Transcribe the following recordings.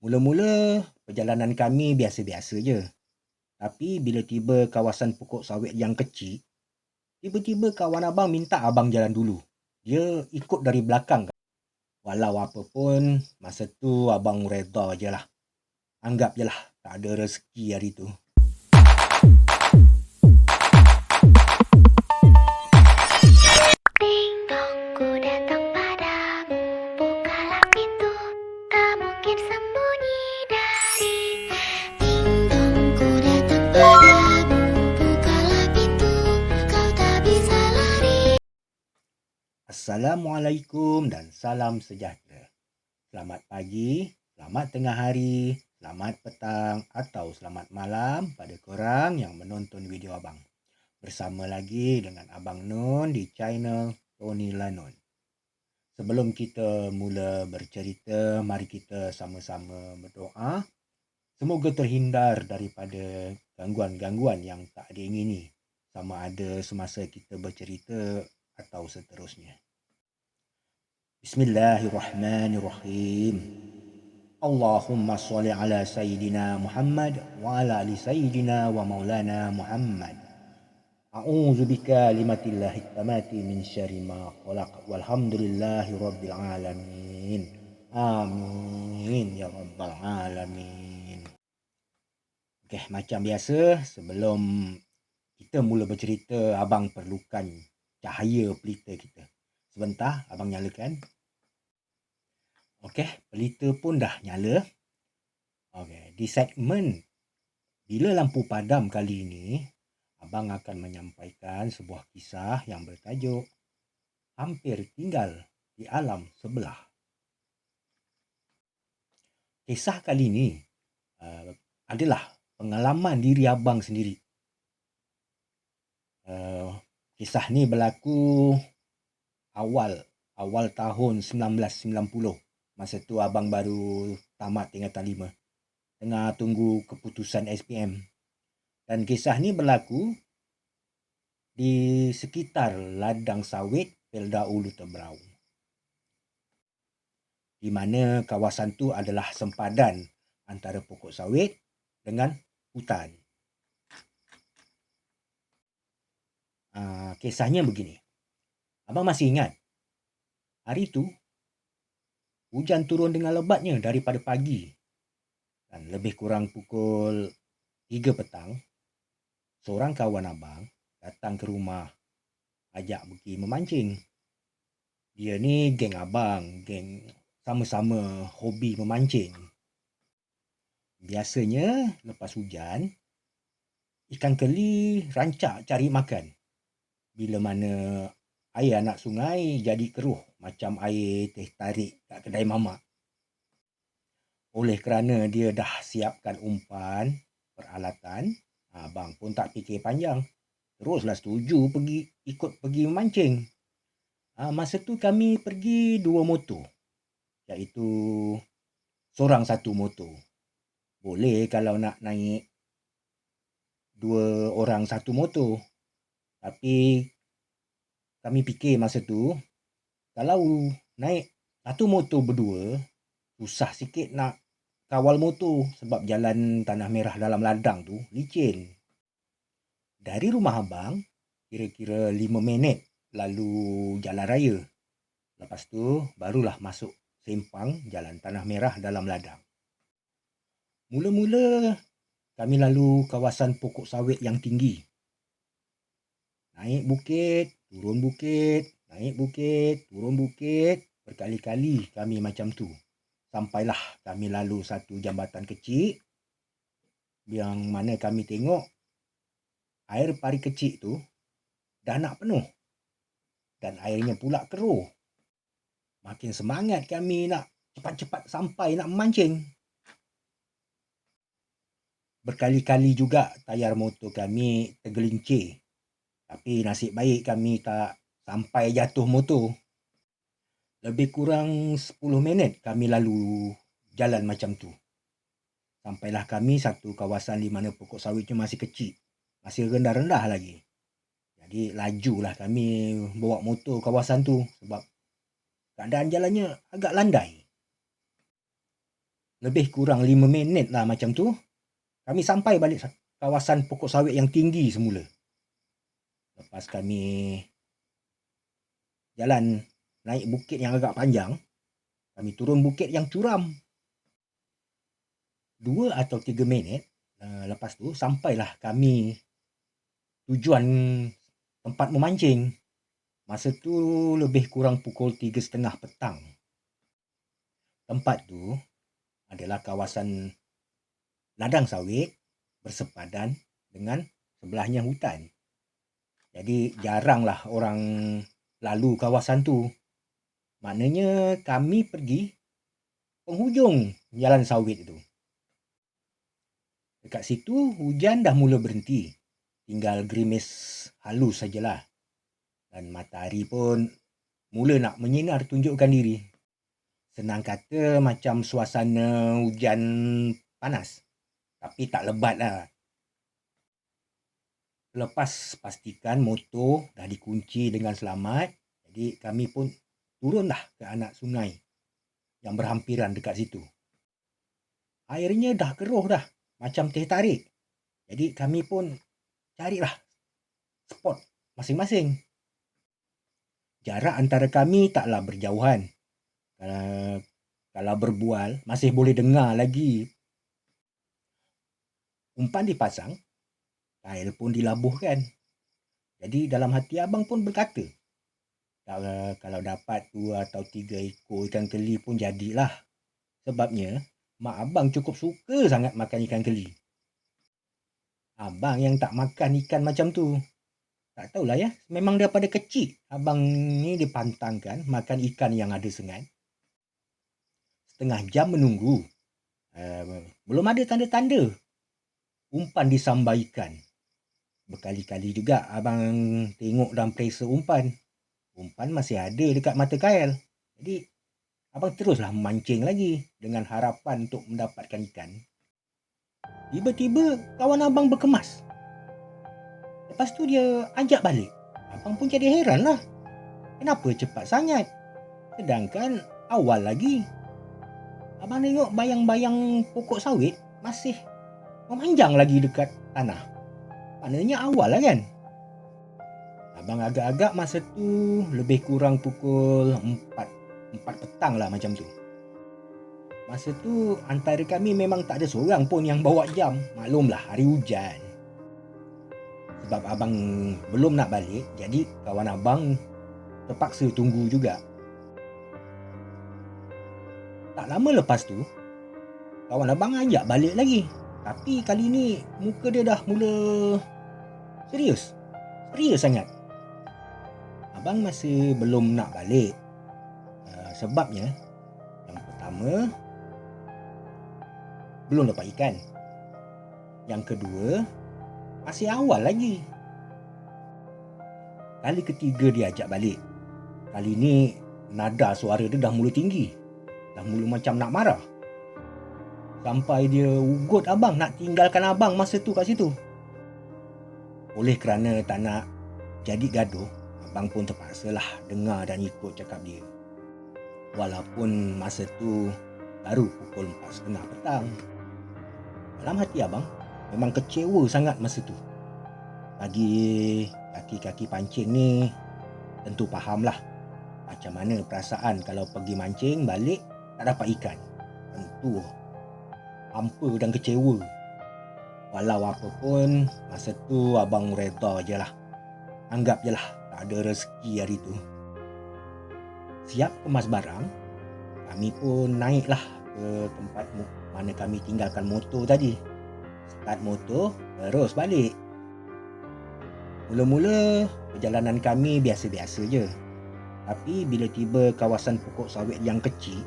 Mula-mula perjalanan kami biasa-biasa je. Tapi bila tiba kawasan pokok sawit yang kecil, tiba-tiba kawan abang minta abang jalan dulu. Dia ikut dari belakang. Walau apa pun, masa tu abang reda je lah. Anggap je lah tak ada rezeki hari tu. Ding dong, ku datang padamu. Bukalah pintu, tak mungkin sembunyi dari. Ding dong, ku datang padamu. Bukalah pintu, kau tak bisa lari. Assalamualaikum dan salam sejahtera. Selamat pagi, selamat tengah hari, selamat petang atau selamat malam pada korang yang menonton video abang. Bersama lagi dengan Abang Nun di channel Tony Lanon. Sebelum kita mula bercerita, mari kita sama-sama berdoa. Semoga terhindar daripada gangguan-gangguan yang tak diingini, sama ada semasa kita bercerita atau seterusnya. Bismillahirrahmanirrahim. Allahumma salli ala Sayyidina Muhammad wa ala ali Sayyidina wa maulana Muhammad. A'udzu bikalimatillahi tamati min syarri ma khalaq walhamdulillahi rabbil alamin. Amin ya rabbal alamin. Okey, macam biasa sebelum kita mula bercerita, abang perlukan cahaya pelita kita. Sebentar abang nyalakan. Okey, pelita pun dah nyala. Okey, di segmen Bila Lampu Padam kali ini, abang akan menyampaikan sebuah kisah yang bertajuk Hampir Tinggal di Alam Sebelah. Kisah kali ini adalah pengalaman diri abang sendiri. Kisah ni berlaku awal tahun 1990. Masa tu abang baru tamat tingkatan 5. Tengah tunggu keputusan SPM. Dan kisah ni berlaku di sekitar ladang sawit Pelda Ulu Tebrau, di mana kawasan tu adalah sempadan antara pokok sawit dengan hutan. Kisahnya begini. Abang masih ingat, hari tu hujan turun dengan lebatnya daripada pagi. Dan lebih kurang pukul 3 petang, seorang kawan abang datang ke rumah, ajak pergi memancing. Dia ni geng abang, geng sama-sama hobi memancing. Biasanya lepas hujan, ikan keli rancak cari makan. Bila mana air anak sungai jadi keruh macam air teh tarik kat kedai mamak. Oleh kerana dia dah siapkan umpan, peralatan, abang pun tak fikir panjang. Teruslah setuju ikut pergi memancing. Masa tu kami pergi 2 motor, iaitu seorang satu motor. Boleh kalau nak naik 2 orang satu motor. Tapi kami fikir masa tu, kalau naik satu motor berdua, susah sikit nak kawal motor sebab jalan tanah merah dalam ladang tu licin. Dari rumah abang, kira-kira 5 minit lalu jalan raya. Lepas tu barulah masuk sempang jalan tanah merah dalam ladang. Mula-mula kami lalu kawasan pokok sawit yang tinggi. Naik bukit, turun bukit, naik bukit, turun bukit. Berkali-kali kami macam tu. Sampailah kami lalu satu jambatan kecil yang mana kami tengok air pari kecil tu dah nak penuh. Dan airnya pula keruh. Makin semangat kami nak cepat-cepat sampai nak memancing. Berkali-kali juga tayar motor kami tergelincir. Tapi nasib baik kami tak sampai jatuh motor. Lebih kurang 10 minit kami lalu jalan macam tu. Sampailah kami satu kawasan di mana pokok sawitnya masih kecil. Masih rendah-rendah lagi. Jadi lajulah kami bawa motor kawasan tu sebab keadaan jalannya agak landai. Lebih kurang 5 minit lah macam tu. Kami sampai balik kawasan pokok sawit yang tinggi semula. Lepas kami jalan naik bukit yang agak panjang, kami turun bukit yang curam. 2 atau 3 minit lepas tu sampailah kami tujuan tempat memancing. Masa tu lebih kurang pukul 3.30 petang. Tempat tu adalah kawasan ladang sawit bersepadan dengan sebelahnya hutan. Jadi jaranglah orang lalu kawasan tu. Maknanya kami pergi penghujung jalan sawit itu. Dekat situ hujan dah mula berhenti. Tinggal gerimis halus sajalah. Dan matahari pun mula nak menyinar tunjukkan diri. Senang kata macam suasana hujan panas. Tapi tak lebat lah. Lepas pastikan motor dah dikunci dengan selamat. Jadi kami pun turunlah ke anak sungai yang berhampiran dekat situ. Airnya dah keruh dah. Macam teh tarik. Jadi kami pun carilah spot masing-masing. Jarak antara kami taklah berjauhan. Kalau berbual masih boleh dengar lagi. Umpan dipasang, kail pun dilabuhkan. Jadi dalam hati abang pun berkata, kalau dapat 2 atau 3 ekor ikan keli pun jadilah. Sebabnya mak abang cukup suka sangat makan ikan keli. Abang yang tak makan ikan macam tu. Tak tahulah ya, memang daripada kecil abang ni dipantangkan makan ikan yang ada sengat. Setengah jam menunggu. Belum ada tanda-tanda umpan disambar ikan. Berkali-kali juga abang tengok dan periksa umpan. Umpan masih ada dekat mata kail. Jadi abang teruslah memancing lagi dengan harapan untuk mendapatkan ikan. Tiba-tiba kawan abang berkemas. Lepas tu dia ajak balik. Abang pun jadi heran lah. Kenapa cepat sangat? Sedangkan awal lagi. Abang tengok bayang-bayang pokok sawit masih memanjang lagi dekat tanah. Maknanya awal lah kan? Abang agak-agak masa tu lebih kurang pukul 4 petang lah macam tu. Masa tu antara kami memang tak ada seorang pun yang bawa jam. Maklumlah hari hujan. Sebab abang belum nak balik, jadi kawan abang terpaksa tunggu juga. Tak lama lepas tu, kawan abang ajak balik lagi. Tapi kali ni muka dia dah mula serius. Serius sangat. Abang masih belum nak balik. Sebabnya, yang pertama, belum dapat ikan. Yang kedua, masih awal lagi. Kali ketiga dia ajak balik. Kali ni nada suara dia dah mula tinggi. Dah mula macam nak marah. Sampai dia ugut abang nak tinggalkan abang masa tu kat situ. Oleh kerana tak nak jadi gaduh, abang pun terpaksalah dengar dan ikut cakap dia. Walaupun masa tu baru pukul 4.30 petang. Dalam hati abang memang kecewa sangat masa tu. Bagi kaki-kaki pancing ni tentu fahamlah macam mana perasaan kalau pergi mancing balik tak dapat ikan. Tentu hampa dan kecewa. Walau apa pun masa tu abang reda je lah. Anggap je lah tak ada rezeki hari tu. Siap kemas barang, kami pun naiklah ke tempat mana kami tinggalkan motor tadi. Start motor, terus balik. Mula-mula perjalanan kami biasa-biasa je. Tapi bila tiba kawasan pokok sawit yang kecil,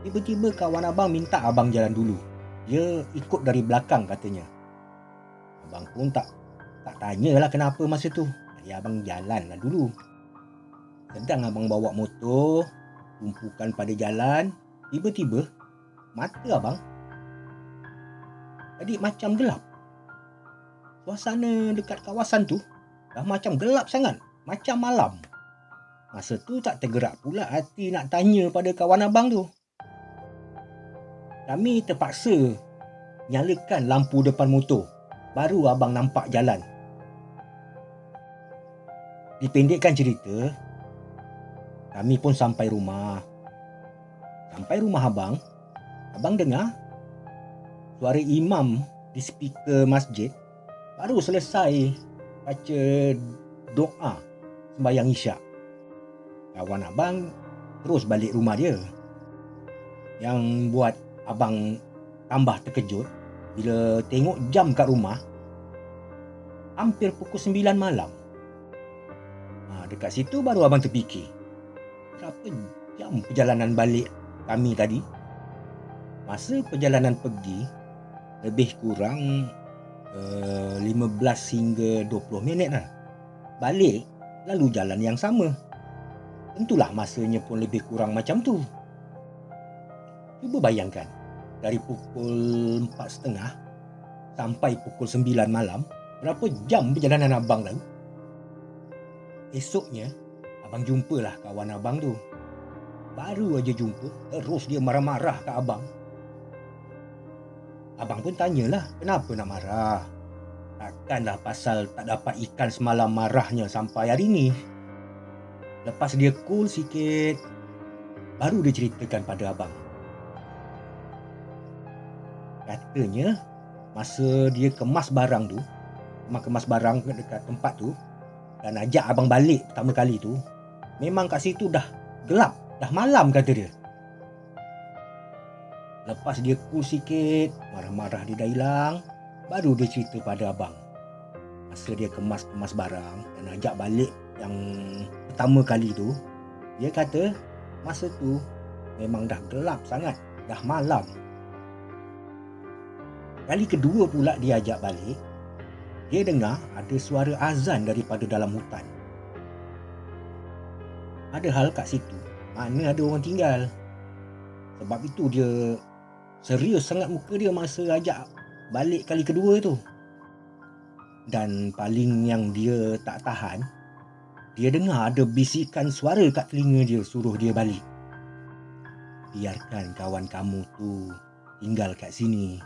tiba-tiba kawan abang minta abang jalan dulu. Dia ikut dari belakang katanya. Abang pun tak tanyalah kenapa masa tu. Jadi abang jalanlah dulu. Sedang abang bawa motor, tumpukan pada jalan, tiba-tiba mata abang jadi macam gelap. Suasana dekat kawasan tu dah macam gelap sangat, macam malam. Masa tu tak tergerak pula hati nak tanya pada kawan abang tu. Kami terpaksa nyalakan lampu depan motor. Baru abang nampak jalan. Dipendekkan cerita, kami pun sampai rumah. Sampai rumah abang dengar suara imam di speaker masjid baru selesai baca doa sembahyang isyak. Kawan abang terus balik rumah dia. Yang buat abang tambah terkejut bila tengok jam kat rumah hampir pukul 9 malam. Dekat situ baru abang terfikir, berapa jam perjalanan balik kami tadi? Masa perjalanan pergi lebih kurang 15 hingga 20 minit lah. Balik lalu jalan yang sama. Tentulah masanya pun lebih kurang macam tu. Cuba bayangkan, dari pukul 4.30 sampai pukul 9 malam, berapa jam perjalanan abang tahu? Esoknya, abang jumpalah kawan abang tu. Baru aja jumpa, terus dia marah-marah kat abang. Abang pun tanyalah, kenapa nak marah? Takkanlah pasal tak dapat ikan semalam marahnya sampai hari ni. Lepas dia cool sikit, baru dia ceritakan pada abang. Katanya, masa dia kemas barang tu, kemas barang dekat tempat tu, dan ajak abang balik pertama kali tu, memang kat situ dah gelap, dah malam kata dia. Lepas dia cool sikit, marah-marah dia dah hilang, baru dia cerita pada abang. Masa dia kemas barang dan ajak balik yang pertama kali tu, dia kata masa tu memang dah gelap sangat, dah malam. Kali kedua pula dia ajak balik, dia dengar ada suara azan daripada dalam hutan. Padahal kat situ mana ada orang tinggal. Sebab itu dia serius sangat muka dia masa ajak balik kali kedua tu. Dan paling yang dia tak tahan, dia dengar ada bisikan suara kat telinga dia suruh dia balik. Biarkan kawan kamu tu tinggal kat sini.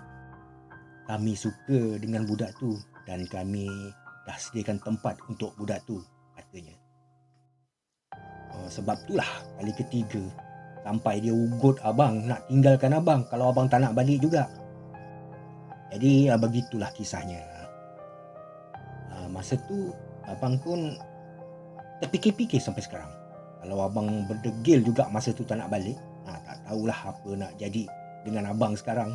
Kami suka dengan budak tu dan kami dah sediakan tempat untuk budak tu, katanya. Sebab itulah kali ketiga sampai dia ugut abang nak tinggalkan abang kalau abang tak nak balik juga. Jadi begitulah kisahnya. Masa tu abang pun terfikir-fikir sampai sekarang. Kalau abang berdegil juga masa tu tak nak balik, tak tahulah apa nak jadi dengan abang sekarang.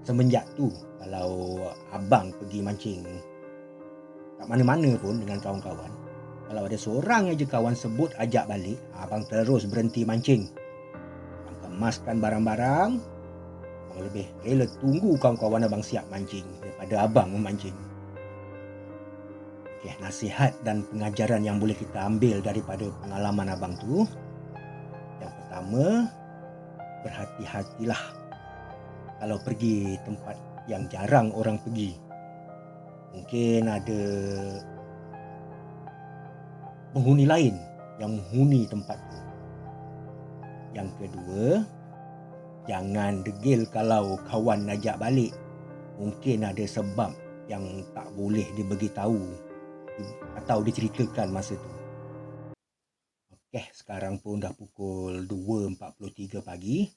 Semenjak tu kalau abang pergi mancing kat mana-mana pun dengan kawan-kawan, kalau ada seorang aja kawan sebut ajak balik, abang terus berhenti mancing. Abang kemaskan barang-barang, abang lebih rela tunggu kawan-kawan abang siap mancing daripada abang memancing. Okay, nasihat dan pengajaran yang boleh kita ambil daripada pengalaman abang tu, yang pertama, berhati-hatilah kalau pergi tempat yang jarang orang pergi. Mungkin ada penghuni lain yang menghuni tempat tu. Yang kedua, jangan degil kalau kawan ajak balik. Mungkin ada sebab yang tak boleh diberitahu atau diceritakan masa tu. Okey, sekarang pun dah pukul 2.43 pagi.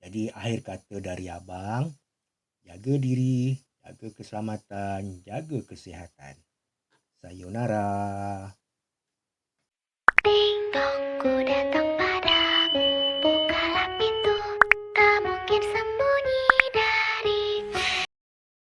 Jadi akhir kata dari abang, jaga diri, jaga keselamatan, jaga kesihatan. Sayonara.